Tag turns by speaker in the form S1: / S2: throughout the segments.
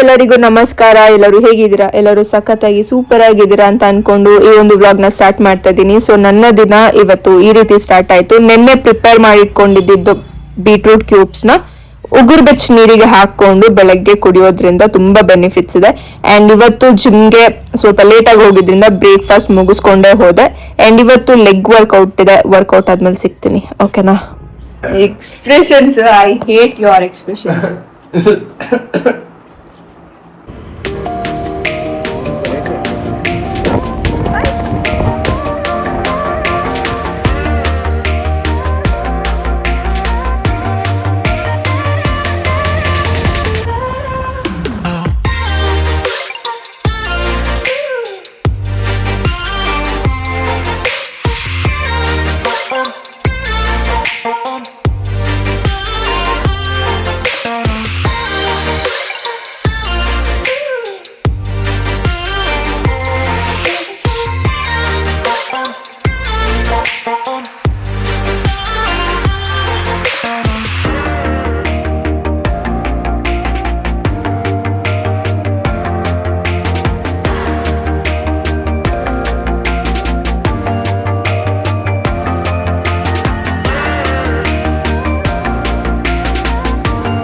S1: ಎಲ್ಲರಿಗೂ ನಮಸ್ಕಾರ. ಎಲ್ಲರೂ ಹೇಗಿದ್ದೀರಾ? ಎಲ್ಲರೂ ಸಖತ್ತಾಗಿ ಸೂಪರ್ ಆಗಿದ್ದೀರಾ ಅಂತ ಅನ್ಕೊಂಡು ಈ ಒಂದು ವ್ಲಾಗ್ ನ ಸ್ಟಾರ್ಟ್ ಮಾಡ್ತಾ ಇದ್ದೀನಿ. ಸೊ ನನ್ನ ದಿನ ಇವತ್ತು ಈ ರೀತಿ ಸ್ಟಾರ್ಟ್ ಆಯ್ತು. ನಿನ್ನೆ ಪ್ರಿಪೇರ್ ಮಾಡಿಟ್ಕೊಂಡಿದ್ದು ಬೀಟ್ರೂಟ್ ಕ್ಯೂಬ್ಸ್ ನ ಉಗುರು ಬೆಚ್ಚ ನೀರಿಗೆ ಹಾಕೊಂಡು ಬೆಳಗ್ಗೆ ಕುಡಿಯೋದ್ರಿಂದ ತುಂಬಾ ಬೆನಿಫಿಟ್ಸ್ ಇದೆ. ಅಂಡ್ ಇವತ್ತು ಜಿಮ್ಗೆ ಸ್ವಲ್ಪ ಲೇಟ್ ಆಗಿ ಹೋಗಿದ್ರಿಂದ ಬ್ರೇಕ್ಫಾಸ್ಟ್ ಮುಗಿಸ್ಕೊಂಡೇ ಹೋದೆ. ಅಂಡ್ ಇವತ್ತು ಲೆಗ್ ವರ್ಕೌಟ್ ಇದೆ. ವರ್ಕೌಟ್ ಆದ್ಮೇಲೆ ಸಿಗ್ತೀನಿ, ಓಕೆನಾ? Expressions, I hate your expressions.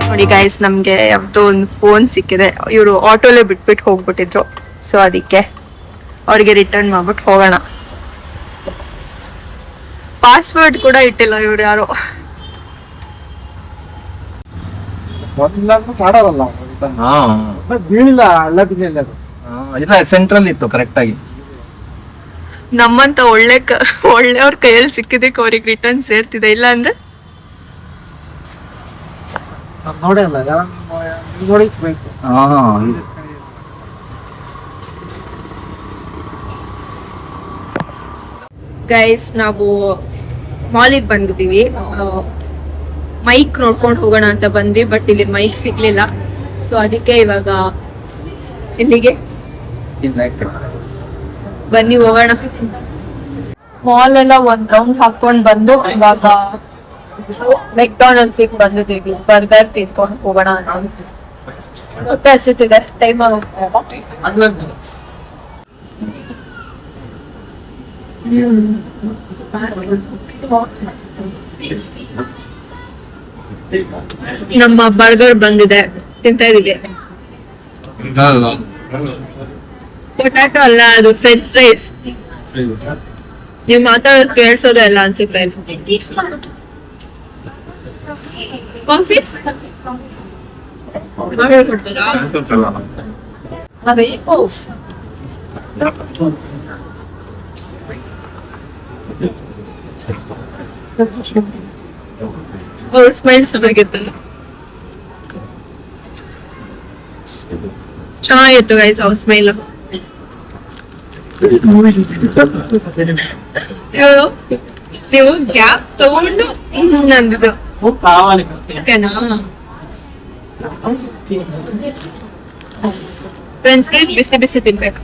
S1: ನೋಡಿ ಗೈಸ್, ನಮ್ಗೆ ಯಾವ್ದೋ ಒಂದು ಫೋನ್ ಸಿಕ್ಕಿದೆ. ಇವರು ಆಟೋಲೆ ಬಿಟ್ಬಿಟ್ಟು ಹೋಗ್ಬಿಟ್ಟಿದ್ರು. ಸೊ ಅದಕ್ಕೆ ಅವ್ರಿಗೆ ರಿಟರ್ನ್ ಮಾಡ್ಬಿಟ್ಟು ಹೋಗೋಣ. ಪಾಸ್ವರ್ಡ್ ಕೂಡ ಇಟ್ಟಿಲ್ಲ ಇವ್ರು ಯಾರು.
S2: ಸೆಂಟ್ರಲ್ ಇತ್ತು ಕರೆಕ್ಟ್ ಆಗಿ.
S1: ನಮ್ಮಂತ ಒಳ್ಳೆಯವ್ರ ಕೈಯಲ್ಲಿ ಸಿಕ್ಕಿದಕ್ಕೆ ಅವ್ರಿಗೆ ರಿಟರ್ನ್ ಸೇರ್ತಿದೆ. ಇಲ್ಲ ಅಂದ್ರೆ ಗೈಸ್, ನಾವು ಮಾಲಿಗೆ ಬಂದಿದ್ದೀವಿ. ಮೈಕ್ ನೋಡ್ಕೊಂಡು ಹೋಗೋಣ ಅಂತ ಬಂದ್ವಿ, ಬಟ್ ಇಲ್ಲಿ ಮೈಕ್ ಸಿಗ್ಲಿಲ್ಲ. ಸೊ ಅದಕ್ಕೆ ಇವಾಗ ಇಲ್ಲಿಗೆ ಬನ್ನಿ ಹೋಗೋಣ. ಮಾಲ್ ಎಲ್ಲ ಒಂದ್ ರೌಂಡ್ ಹಾಕೊಂಡ್ ಬಂದು ಇವಾಗ ಮೆಕ್ಡಾನಲ್ಸ್ ಬಂದಿದ್ದೀವಿ. ಬರ್ಗರ್ ತಿನ್ಕೊಂಡು ಹೋಗೋಣ ಅಂತ. ಹೊಟ್ಟೆ ಹಸಿತಿದೆ, ಟೈಮ್ ನಮ್ಮ ಬರ್ಗರ್ ಬಂದಿದೆ, ತಿಂತಾ ಇದೀವಿ. ಪೊಟ್ಯಾಟೊ ಅಲ್ಲ, ಅದು ಫ್ರೆಂಚ್ ಫ್ರೈಸ್. ನೀವು ಮಾತಾಡೋದು ಕೇಳ್ಸೋದೇ ಇಲ್ಲ ಅನ್ಸುತ್ತೆ. ಕಾಫಿ ಅವ್ರ ಸ್ಮೈಲ್ ಚೆನ್ನಾಗಿತ್ತು. ಚೆನ್ನಾಗಿತ್ತು ಗೈಸ್ ಅವ್ರ ಸ್ಮೈಲ್. ನೀವು ಗ್ಯಾಪ್ ತಗೊಂಡು ನಂದಿದ್ದು ಓಕೆನಾ? ಫ್ರೆಂಡ್ಸ್, ಬಿಸಿ ಬಿಸಿ ತಿನ್ಬೇಕು.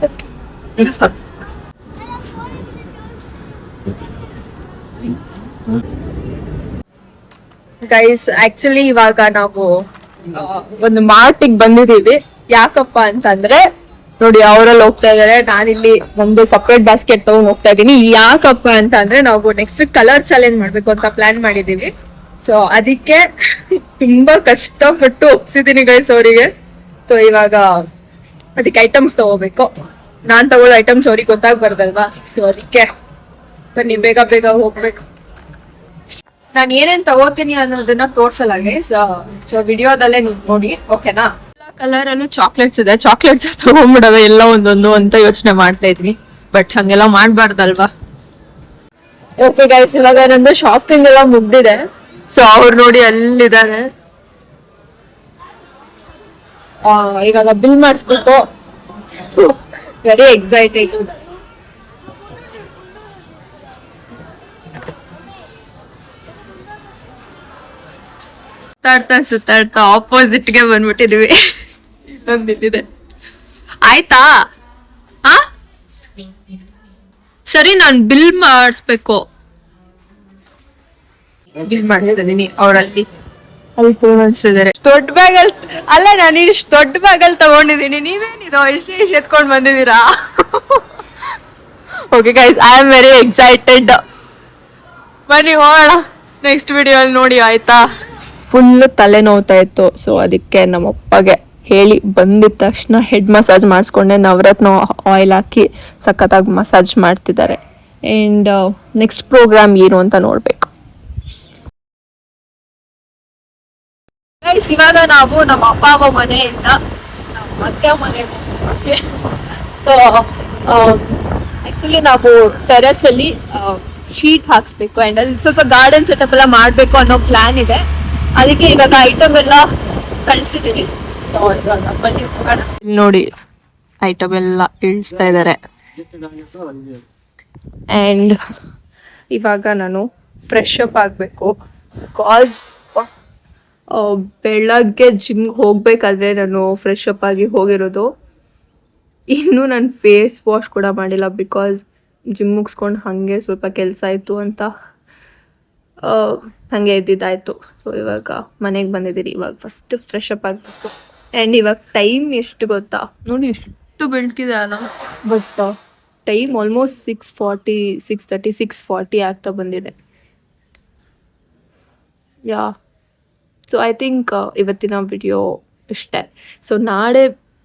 S1: ಗೈಸ್, ಆಕ್ಚುಲಿ ಇವಾಗ ನಾವು ಒಂದು ಮಾರ್ಟಿಗೆ ಬಂದಿದ್ದೀವಿ. ಯಾಕಪ್ಪ ಅಂತಂದ್ರೆ ನೋಡಿ, ಅವರಲ್ಲಿ ಹೋಗ್ತಾ ಇದಾರೆ, ನಾನಿಲ್ಲಿ ಒಂದು ಸಪ್ರೇಟ್ ಬಾಸ್ಕೆಟ್ ತಗೊಂಡು ಹೋಗ್ತಾ ಇದೀನಿ. ಯಾಕಪ್ಪ ಅಂತ ಅಂದ್ರೆ ನಾವು ನೆಕ್ಸ್ಟ್ ಕಲರ್ ಚಾಲೆಂಜ್ ಮಾಡ್ಬೇಕು ಅಂತ ಪ್ಲಾನ್ ಮಾಡಿದೀವಿ. ಸೊ ಅದಕ್ಕೆ ತುಂಬಾ ಕಷ್ಟಪಟ್ಟು ಒಪ್ಸಿದೀನಿ ಗೈಸ್ ಅವರಿಗೆ. ಸೊ ಇವಾಗ ಅದಕ್ಕೆ ಐಟಮ್ಸ್ ತಗೋಬೇಕು. ನಾನ್ ತಗೊಳ್ಳೋ ಐಟಮ್ಸ್ ಅವ್ರಿಗೆ ಗೊತ್ತಾಗ್ಬಾರ್ದಲ್ವಾ? ಸೊ ಅದಕ್ಕೆ ಬನ್ನಿ, ಬೇಗ ಬೇಗ ಹೋಗ್ಬೇಕು. ನಾನು ಏನೇನ್ ತಗೋತೀನಿ ಅನ್ನೋದನ್ನ ತೋರ್ಸಲ್ಲ ಗೈಸ್. ಸೊ ವಿಡಿಯೋದಲ್ಲೇ ನೀವು ನೋಡಿ, ಓಕೆನಾ? ಕಲರ್ ಅಲ್ಲೂ ಚಾಕ್ಲೇಟ್ಸ್ ಇದೆ. ಚಾಕ್ಲೇಟ್ಸ್ ತಗೊಂಡ್ಬಿಡವೆ ಎಲ್ಲ ಒಂದೊಂದು ಅಂತ ಯೋಚನೆ ಮಾಡ್ತಾ ಇದ್ವಿ, ಬಟ್ ಹಂಗೆಲ್ಲ ಮಾಡ್ಬಾರ್ದಲ್ವಾ? ಓಕೆ ಗೈಸ್, ಇವಾಗ ನಂದು ಶಾಪಿಂಗ್ ಎಲ್ಲ ಮುಗ್ದಿದೆ. ಸೊ ಅವ್ರು ನೋಡಿ ಅಲ್ಲಿದ್ದಾರೆ. ಇವಾಗ ಬಿಲ್ ಮಾಡಿಸ್ಬೇಕು. Very excited. ಸುತ್ತಾಡ್ತಾ ಆಪೋಸಿಟ್ಗೆ ಬಂದ್ಬಿಟ್ಟಿದೀವಿ. ಇನ್ನೊಂದಿದೆ, ಆಯ್ತಾ? ಸರಿ, ನಾನು ಬಿಲ್ ಮಾಡಿಸ್ಬೇಕು. ಬಿಲ್ ಮಾಡ್ತಿದ್ದೀನಿ ಅವರಲ್ಲಿ. ಅಲ್ಲಿ ಟೂ ಇದ್ದಾರೆ. ದೊಡ್ಡ ಬ್ಯಾಗಲ್ ಅಲ್ಲ, ನಾನು ಇಷ್ಟು ದೊಡ್ಡ ಬ್ಯಾಗಲ್ಲಿ ತಗೊಂಡಿದ್ದೀನಿ, ನೀವೇನಿದು ಇಷ್ಟು ಎತ್ಕೊಂಡು ಬಂದಿದ್ದೀರಾ? Okay guys, I am very excited. ಬನ್ನಿ ಹೋಗೋಣ ನೆಕ್ಸ್ಟ್ ವಿಡಿಯೋ ಅಲ್ಲಿ ನೋಡಿ, ಆಯ್ತಾ? ಫುಲ್ ತಲೆ ನೋವ್ತಾ ಇತ್ತು, ಸೊ ಅದಕ್ಕೆ ನಮ್ಮಪ್ಪಗೆ ಹೇಳಿ ಬಂದಿದ ತಕ್ಷಣ ಹೆಡ್ ಮಸಾಜ್ ಮಾಡಿಸ್ಕೊಂಡೆ. ನವರತ್ನ ಆಯಿಲ್ ಹಾಕಿ ಸಖತ್ತಾಗಿ ಮಸಾಜ್ ಮಾಡ್ತಿದ್ದಾರೆ. ಆ್ಯಂಡ್ ನೆಕ್ಸ್ಟ್ ಪ್ರೋಗ್ರಾಮ್ ಏನು ಅಂತ ನೋಡ್ಬೇಕು. ಇವಾಗ ನಾವು ನಮ್ಮ ಅಪ್ಪ ಅಮ್ಮ ಮನೆಯಿಂದ ನಮ್ಮ ಅತ್ತೆ ಮನೆಗೆ ಸೊ ಆಕ್ಚುಲಿ ನಾವು ಟೆರೆಸ್ ಅಲ್ಲಿ ಶೀಟ್ ಹಾಕ್ಸ್ಬೇಕು ಅಂಡ್ ಅಲ್ಲಿ ಸ್ವಲ್ಪ ಗಾರ್ಡನ್ ಸೆಟಪ್ ಎಲ್ಲ ಮಾಡ್ಬೇಕು ಅನ್ನೋ ಪ್ಲಾನ್ ಇದೆ. ಅದಕ್ಕೆ ಇವಾಗ ಐಟಮ್ ಎಲ್ಲ ಕಳ್ಸಿದೀವಿ. ಸೊ ಇವಾಗ ಬನ್ನಿ ನೋಡಿ, ಐಟಮ್ ಎಲ್ಲ ಇಳಿಸ್ತಾ ಇದ್ದಾರೆ. ಅಂಡ್ ಇವಾಗ ನಾನು ಫ್ರೆಶ್ ಅಪ್ ಆಗಬೇಕು. ಕಾಸ್ ಬೆಳಗ್ಗೆ ಜಿಮ್ಗೆ ಹೋಗ್ಬೇಕಾದ್ರೆ ನಾನು ಫ್ರೆಶ್ ಅಪ್ ಆಗಿ ಹೋಗಿರೋದು. ಇನ್ನೂ ನಾನು ಫೇಸ್ ವಾಶ್ ಕೂಡ ಮಾಡಿಲ್ಲ, ಬಿಕಾಸ್ ಜಿಮ್ ಮುಗಿಸ್ಕೊಂಡು ಹಾಗೆ ಸ್ವಲ್ಪ ಕೆಲಸ ಆಯಿತು ಅಂತ ಹಾಗೆ ಎದ್ದಿದ್ದಾಯಿತು. ಸೊ ಇವಾಗ ಮನೆಗೆ ಬಂದಿದ್ದೀನಿ. ಇವಾಗ ಫಸ್ಟ್ ಫ್ರೆಶ್ ಅಪ್ ಆಗಬೇಕು. ಆ್ಯಂಡ್ ಇವಾಗ ಟೈಮ್ ಎಷ್ಟು ಗೊತ್ತಾ ನೋಡಿ, ಎಷ್ಟು ಬೆಳ್ತಿದೆ ಅಲ್ಲ. ಬಟ್ ಟೈಮ್ ಆಲ್ಮೋಸ್ಟ್ 6:40 6:30 6:40 ಆಗ್ತಾ ಬಂದಿದೆ. ಯಾ, ಸೊ ಐ ಥಿಂಕ್ ಇವತ್ತಿನ ವಿಡಿಯೋ ಇಷ್ಟೇ. ಸೊ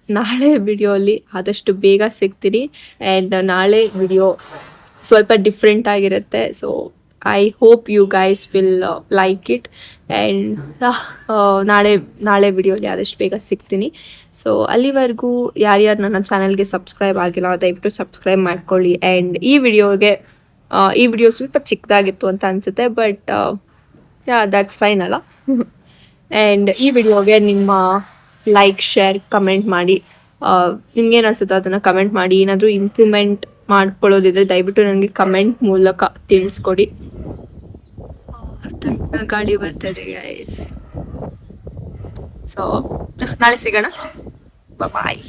S1: ನಾಳೆ ವಿಡಿಯೋ ಅಲ್ಲಿ ಆದಷ್ಟು ಬೇಗ ಸಿಗ್ತೀನಿ. ಆ್ಯಂಡ್ ನಾಳೆ ವಿಡಿಯೋ ಸ್ವಲ್ಪ ಡಿಫ್ರೆಂಟ್ ಆಗಿರುತ್ತೆ. So I hope you guys will like it. And ನಾಳೆ ವಿಡಿಯೋಲಿ ಆದಷ್ಟು ಬೇಗ ಸಿಗ್ತೀನಿ. ಸೊ ಅಲ್ಲಿವರೆಗೂ ಯಾರ್ಯಾರು ನನ್ನ ಚಾನಲ್ಗೆ ಸಬ್ಸ್ಕ್ರೈಬ್ ಆಗಿಲ್ಲ ದಯವಿಟ್ಟು ಸಬ್ಸ್ಕ್ರೈಬ್ ಮಾಡ್ಕೊಳ್ಳಿ. ಆ್ಯಂಡ್ ಈ ವಿಡಿಯೋ ಸ್ವಲ್ಪ ಚಿಕ್ಕದಾಗಿತ್ತು ಅಂತ ಅನಿಸುತ್ತೆ, ಬಟ್ ಯಾ ದಟ್ಸ್ ಫೈನ್ ಅಲ್ಲ. ಆ್ಯಂಡ್ ಈ ವಿಡಿಯೋಗೆ ನಿಮ್ಮ ಲೈಕ್, ಶೇರ್, ಕಮೆಂಟ್ ಮಾಡಿ. ನಿಮ್ಗೇನು ಅನಿಸುತ್ತೋ ಅದನ್ನು ಕಮೆಂಟ್ ಮಾಡಿ. ಏನಾದರೂ ಇಂಪ್ರೂವ್ಮೆಂಟ್ ಮಾಡ್ಕೊಳ್ಳೋದಿದ್ರೆ ದಯವಿಟ್ಟು ನನಗೆ ಕಮೆಂಟ್ ಮೂಲಕ ತಿಳಿಸ್ಕೊಡಿ. ಗಾಡಿ ಬರ್ತಾಯಿದೆ ಗೈಸ್. ಸೊ ನಾಳೆ ಸಿಗೋಣ, ಬಾಯ್.